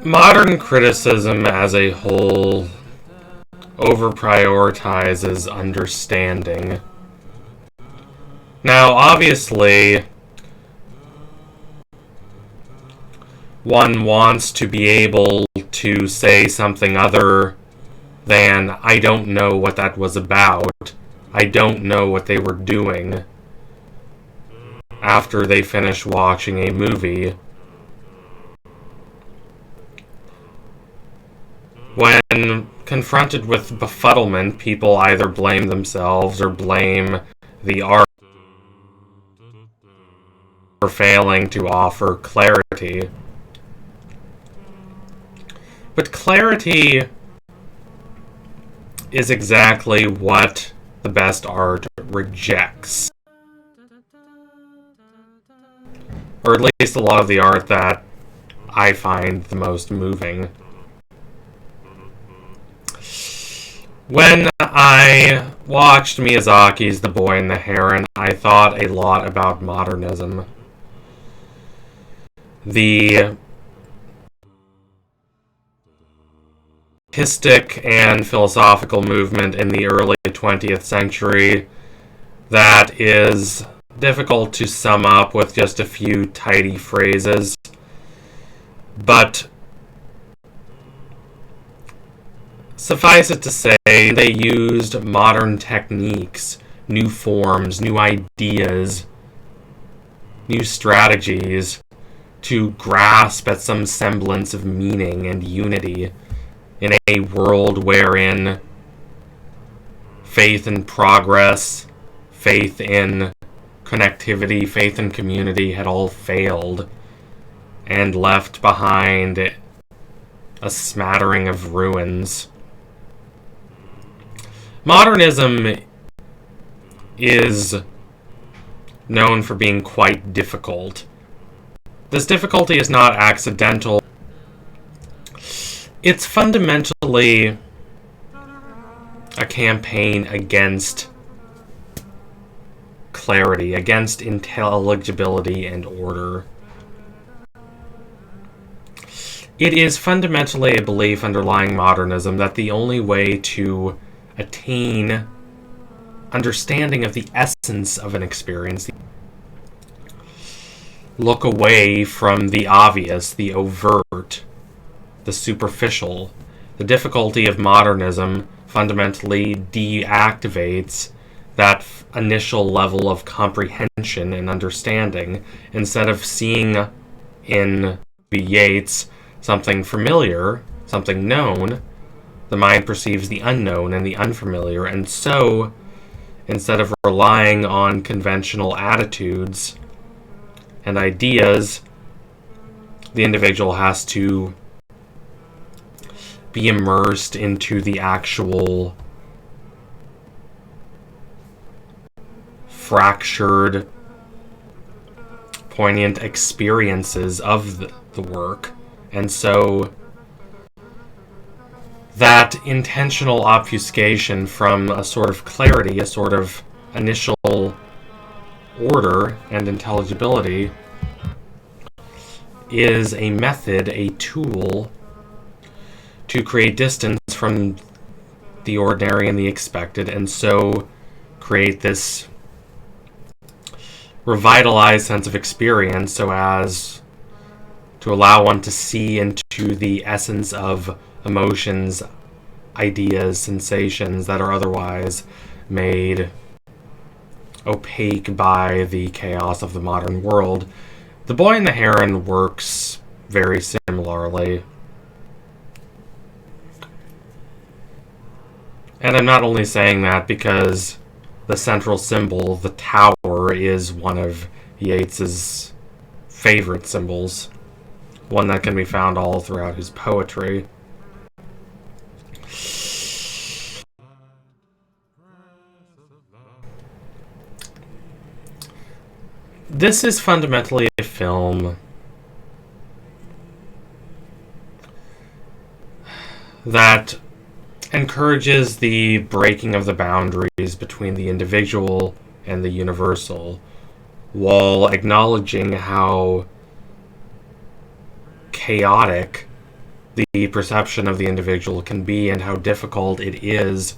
Modern criticism as a whole over-prioritizes understanding. Now, obviously, one wants to be able to say something other than, I don't know what that was about, I don't know what they were doing, after they finish watching a movie. When confronted with befuddlement, people either blame themselves or blame the art for failing to offer clarity. But clarity is exactly what the best art rejects. Or at least a lot of the art that I find the most moving. When I watched Miyazaki's The Boy and the Heron, I thought a lot about modernism. The artistic and philosophical movement in the early 20th century that is difficult to sum up with just a few tidy phrases, but suffice it to say, they used modern techniques, new forms, new ideas, new strategies to grasp at some semblance of meaning and unity in a world wherein faith in progress, faith in connectivity, faith in community had all failed and left behind a smattering of ruins. Modernism is known for being quite difficult. This difficulty is not accidental. It's fundamentally a campaign against clarity, against intelligibility and order. It is fundamentally a belief underlying modernism that the only way to attain understanding of the essence of an experience, look away from the obvious, the overt, the superficial. The difficulty of modernism fundamentally deactivates that initial level of comprehension and understanding. Instead of seeing in Yeats something familiar, something known, the mind perceives the unknown and the unfamiliar, and so, instead of relying on conventional attitudes and ideas, the individual has to be immersed into the actual fractured, poignant experiences of the work. And so that intentional obfuscation from a sort of clarity, a sort of initial order and intelligibility, is a method, a tool to create distance from the ordinary and the expected, and so create this revitalized sense of experience so as to allow one to see into the essence of emotions, ideas, sensations that are otherwise made opaque by the chaos of the modern world. The Boy and the Heron works very similarly. And I'm not only saying that because the central symbol, the tower, is one of Yeats's favorite symbols, one that can be found all throughout his poetry. This is fundamentally a film that encourages the breaking of the boundaries between the individual and the universal, while acknowledging how chaotic the perception of the individual can be and how difficult it is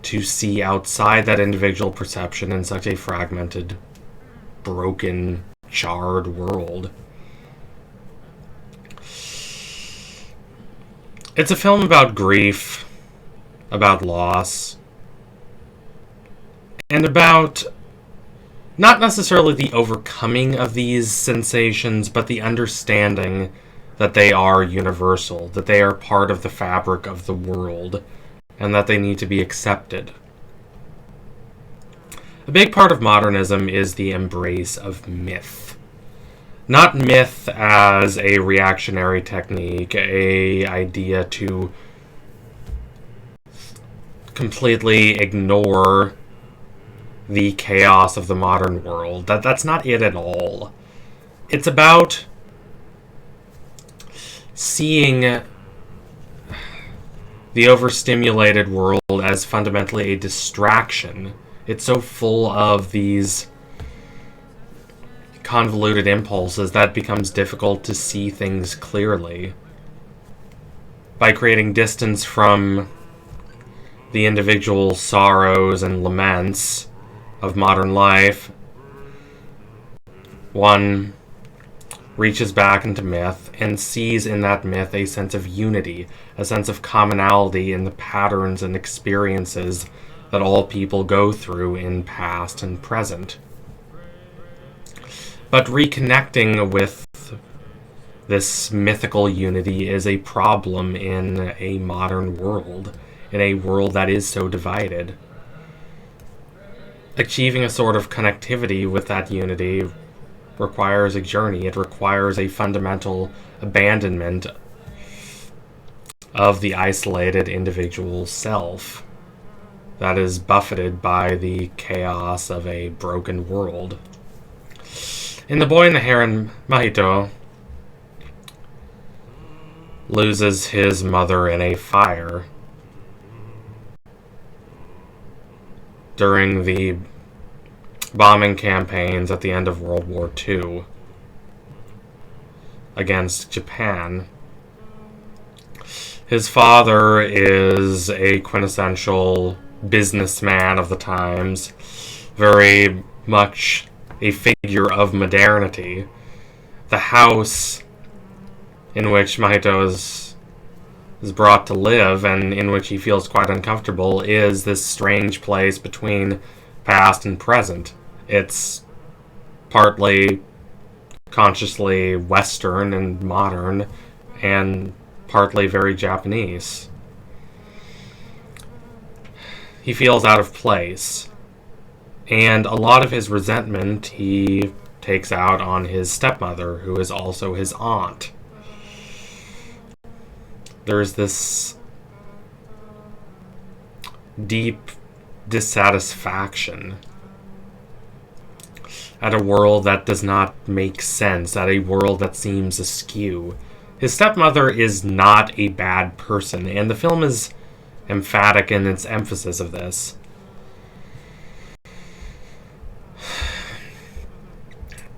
to see outside that individual perception in such a fragmented, broken, charred world. It's a film about grief, about loss, and about not necessarily the overcoming of these sensations, but the understanding that they are universal, that they are part of the fabric of the world, and that they need to be accepted. A big part of modernism is the embrace of myth. Not myth as a reactionary technique, a idea to completely ignore the chaos of the modern world. That's not it at all. It's about seeing the overstimulated world as fundamentally a distraction. It's so full of these convoluted impulses that it becomes difficult to see things clearly. By creating distance from the individual sorrows and laments of modern life, one reaches back into myth and sees in that myth a sense of unity, a sense of commonality in the patterns and experiences that all people go through in past and present. But reconnecting with this mythical unity is a problem in a modern world, in a world that is so divided. Achieving a sort of connectivity with that unity requires a journey. It requires a fundamental abandonment of the isolated individual self that is buffeted by the chaos of a broken world. In The Boy and the Heron, Mahito loses his mother in a fire during the bombing campaigns at the end of World War II against Japan. His father is a quintessential businessman of the times, very much a figure of modernity. The house in which Mahito is brought to live and in which he feels quite uncomfortable is this strange place between past and present. It's partly consciously Western and modern, and partly very Japanese. He feels out of place, and a lot of his resentment he takes out on his stepmother, who is also his aunt. There's this deep dissatisfaction at a world that does not make sense, at a world that seems askew. His stepmother is not a bad person, and the film is emphatic in its emphasis of this.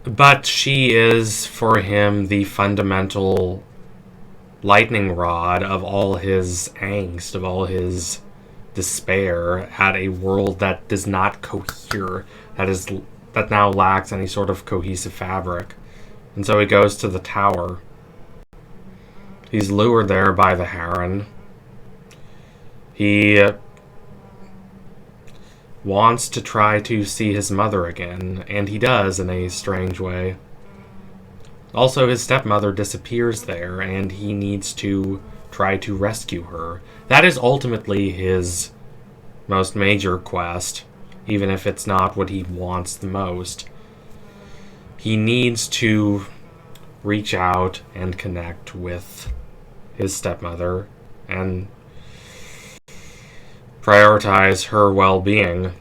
But she is, for him, the fundamental lightning rod of all his angst, of all his despair at a world that does not cohere, that now lacks any sort of cohesive fabric. And so he goes to the tower. He's lured there by the Heron. He wants to try to see his mother again, and he does in a strange way. Also, his stepmother disappears there, and he needs to try to rescue her. That is ultimately his most major quest, even if it's not what he wants the most. He needs to reach out and connect with his stepmother and prioritize her well-being.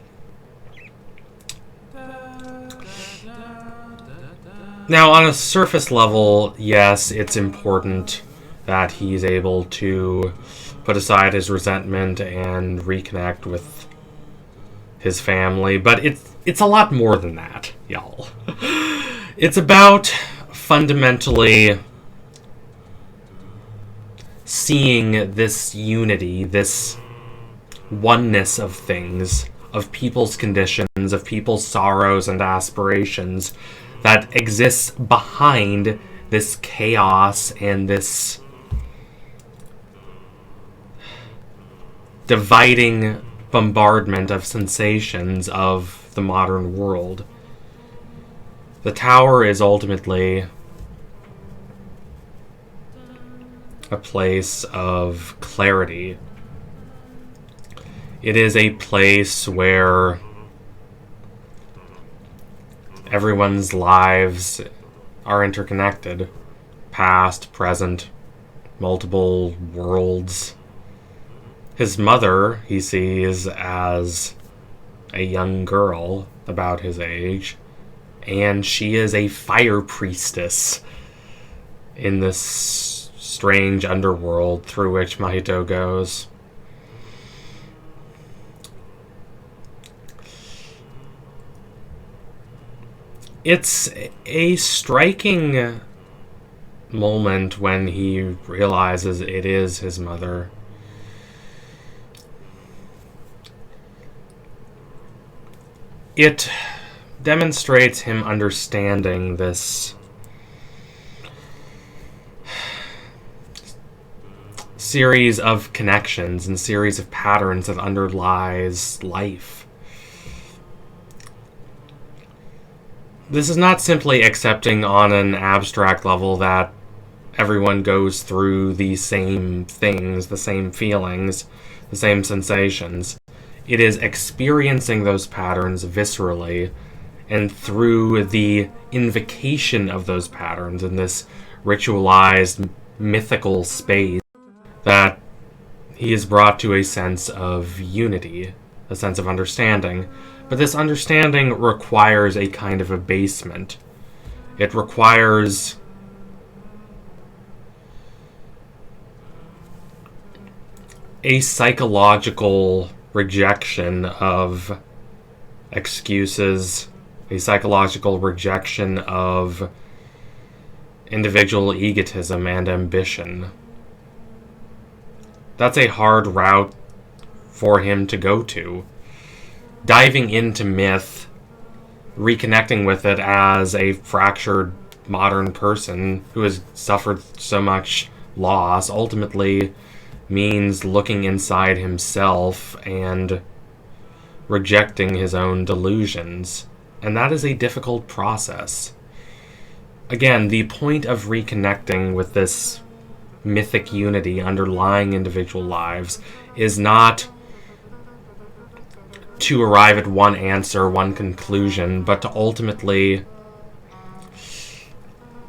Now, on a surface level, yes, it's important that he's able to put aside his resentment and reconnect with his family, but it's a lot more than that, y'all. It's about fundamentally seeing this unity, this oneness of things, of people's conditions, of people's sorrows and aspirations that exists behind this chaos and this dividing bombardment of sensations of the modern world. The tower is ultimately a place of clarity. It is a place where everyone's lives are interconnected. Past, present, multiple worlds. His mother, he sees as a young girl about his age, and she is a fire priestess in this strange underworld through which Mahito goes. It's a striking moment when he realizes it is his mother. It demonstrates him understanding this series of connections and series of patterns that underlies life. This is not simply accepting on an abstract level that everyone goes through the same things, the same feelings, the same sensations. It is experiencing those patterns viscerally, and through the invocation of those patterns in this ritualized, mythical space, that he is brought to a sense of unity, a sense of understanding. But this understanding requires a kind of abasement. It requires a psychological rejection of excuses, a psychological rejection of individual egotism and ambition. That's a hard route for him to go to. Diving into myth, reconnecting with it as a fractured modern person who has suffered so much loss, ultimately means looking inside himself and rejecting his own delusions. And that is a difficult process. Again, the point of reconnecting with this mythic unity underlying individual lives is not to arrive at one answer, one conclusion, but to ultimately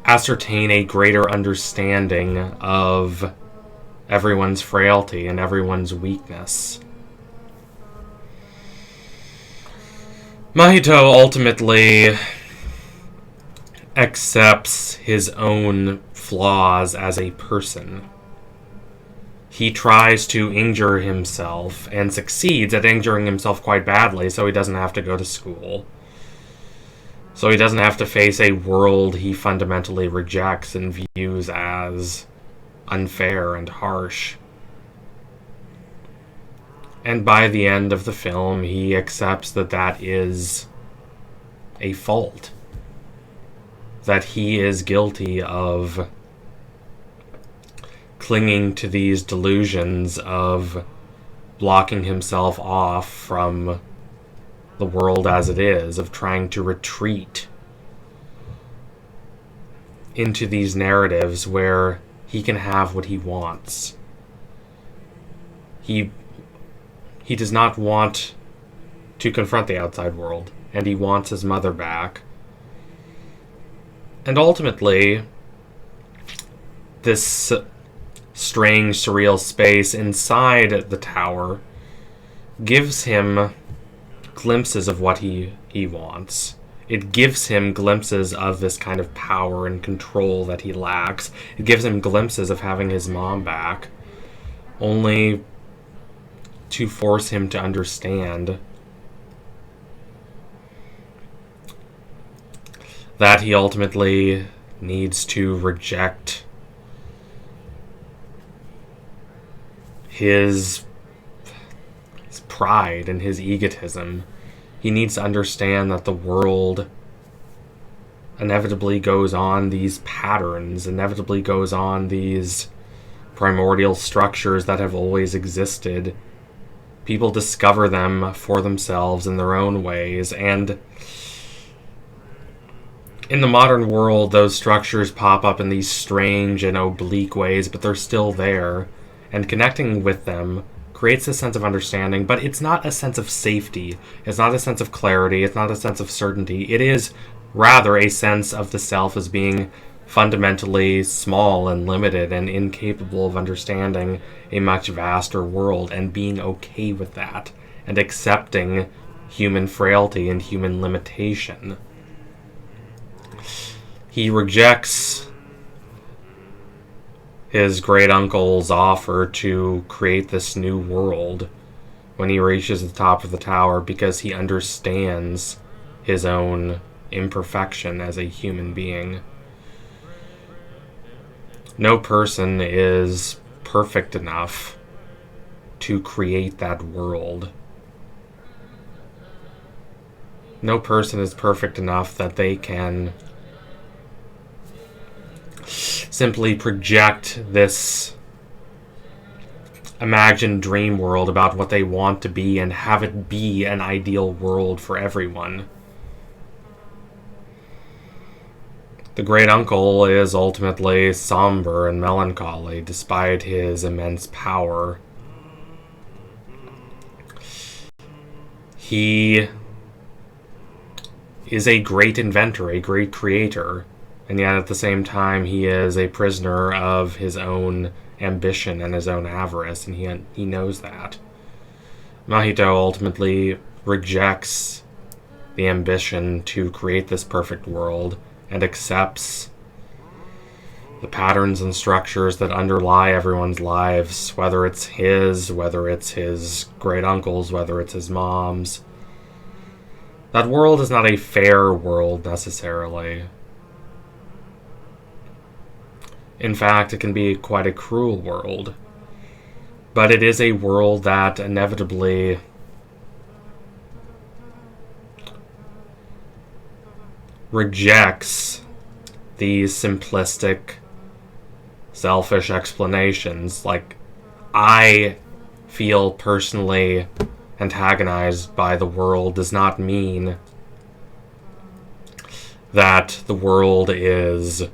ascertain a greater understanding of everyone's frailty and everyone's weakness. Mahito ultimately accepts his own flaws as a person. He tries to injure himself and succeeds at injuring himself quite badly so he doesn't have to go to school. So he doesn't have to face a world he fundamentally rejects and views as unfair and harsh. And by the end of the film, he accepts that that is a fault. That he is guilty of clinging to these delusions of blocking himself off from the world as it is, of trying to retreat into these narratives where he can have what he wants. He does not want to confront the outside world, and he wants his mother back. And ultimately, this strange, surreal space inside the tower gives him glimpses of what he wants. It gives him glimpses of this kind of power and control that he lacks. It gives him glimpses of having his mom back, only to force him to understand that he ultimately needs to reject his pride and his egotism. He needs to understand that the world inevitably goes on these patterns, inevitably goes on these primordial structures that have always existed. People discover them for themselves in their own ways, and in the modern world, those structures pop up in these strange and oblique ways, but they're still there, and connecting with them creates a sense of understanding, but it's not a sense of safety, it's not a sense of clarity, it's not a sense of certainty. It is rather a sense of the self as being fundamentally small and limited and incapable of understanding a much vaster world, and being okay with that and accepting human frailty and human limitation. He rejects his great uncle's offer to create this new world when he reaches the top of the tower, because he understands his own imperfection as a human being. No person is perfect enough to create that world. No person is perfect enough that they can simply project this imagined dream world about what they want to be and have it be an ideal world for everyone. The great uncle is ultimately somber and melancholy despite his immense power. He is a great inventor, a great creator, and yet at the same time he is a prisoner of his own ambition and his own avarice, and he knows that. Mahito ultimately rejects the ambition to create this perfect world and accepts the patterns and structures that underlie everyone's lives, whether it's his, whether it's his great uncle's, whether it's his mom's. That world is not a fair world necessarily. In fact, it can be quite a cruel world. But it is a world that inevitably rejects these simplistic, selfish explanations. Like, I feel personally antagonized by the world does not mean that the world is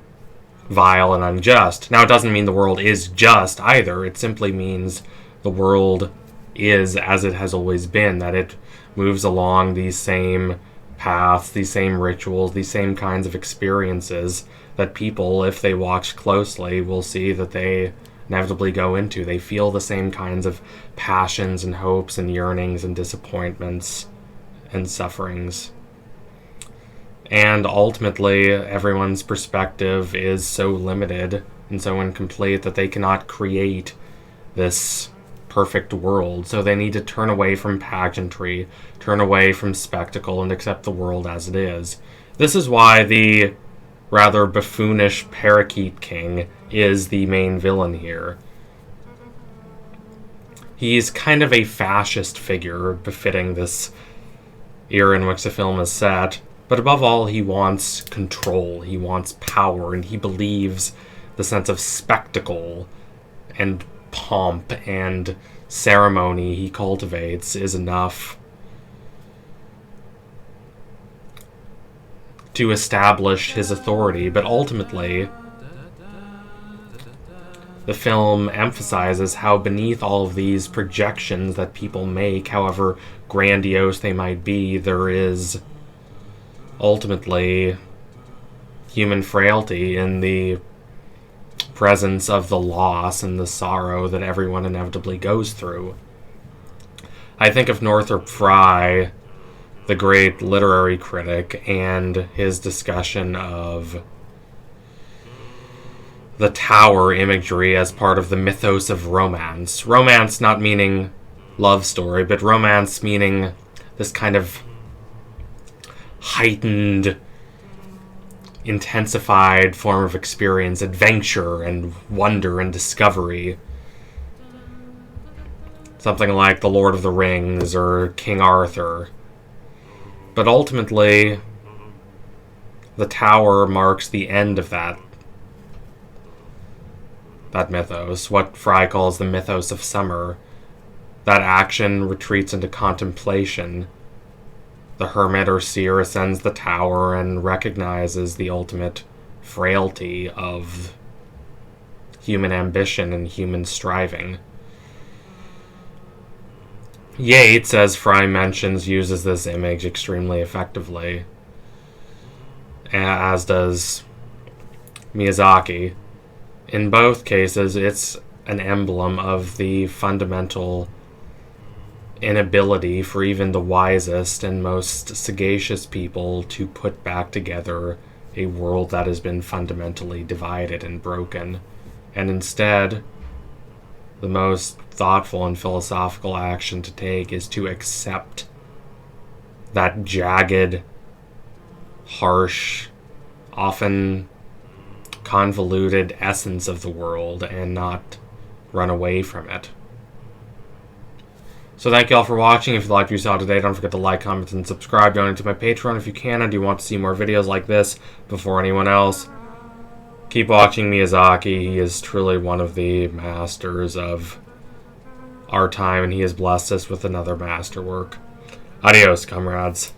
vile and unjust. Now, it doesn't mean the world is just either. It simply means the world is as it has always been, that it moves along these same paths, these same rituals, these same kinds of experiences that people, if they watch closely, will see that they inevitably go into. They feel the same kinds of passions and hopes and yearnings and disappointments and sufferings. And ultimately, everyone's perspective is so limited and so incomplete that they cannot create this perfect world. So they need to turn away from pageantry, turn away from spectacle, and accept the world as it is. This is why the rather buffoonish parakeet king is the main villain here. He's kind of a fascist figure befitting this era in which the film is set. But above all, he wants control, he wants power, and he believes the sense of spectacle and pomp and ceremony he cultivates is enough to establish his authority. But ultimately, the film emphasizes how beneath all of these projections that people make, however grandiose they might be, there is ultimately human frailty in the presence of the loss and the sorrow that everyone inevitably goes through. I think of Northrop Frye, the great literary critic, and his discussion of the tower imagery as part of the mythos of romance. Romance not meaning love story, but romance meaning this kind of heightened, intensified form of experience, adventure and wonder and discovery. something like The Lord of the Rings or King Arthur. But ultimately, the tower marks the end of that mythos, what Fry calls the mythos of summer. That action retreats into contemplation. The hermit or seer ascends the tower and recognizes the ultimate frailty of human ambition and human striving. Yeats, as Fry mentions, uses this image extremely effectively, as does Miyazaki. In both cases, it's an emblem of the fundamental inability for even the wisest and most sagacious people to put back together a world that has been fundamentally divided and broken. And instead, the most thoughtful and philosophical action to take is to accept that jagged, harsh, often convoluted essence of the world and not run away from it. So thank you all for watching. If you liked what you saw today, don't forget to like, comment, and subscribe. Donate to my Patreon if you can and you want to see more videos like this before anyone else. Keep watching Miyazaki. He is truly one of the masters of our time, and he has blessed us with another masterwork. Adios, comrades.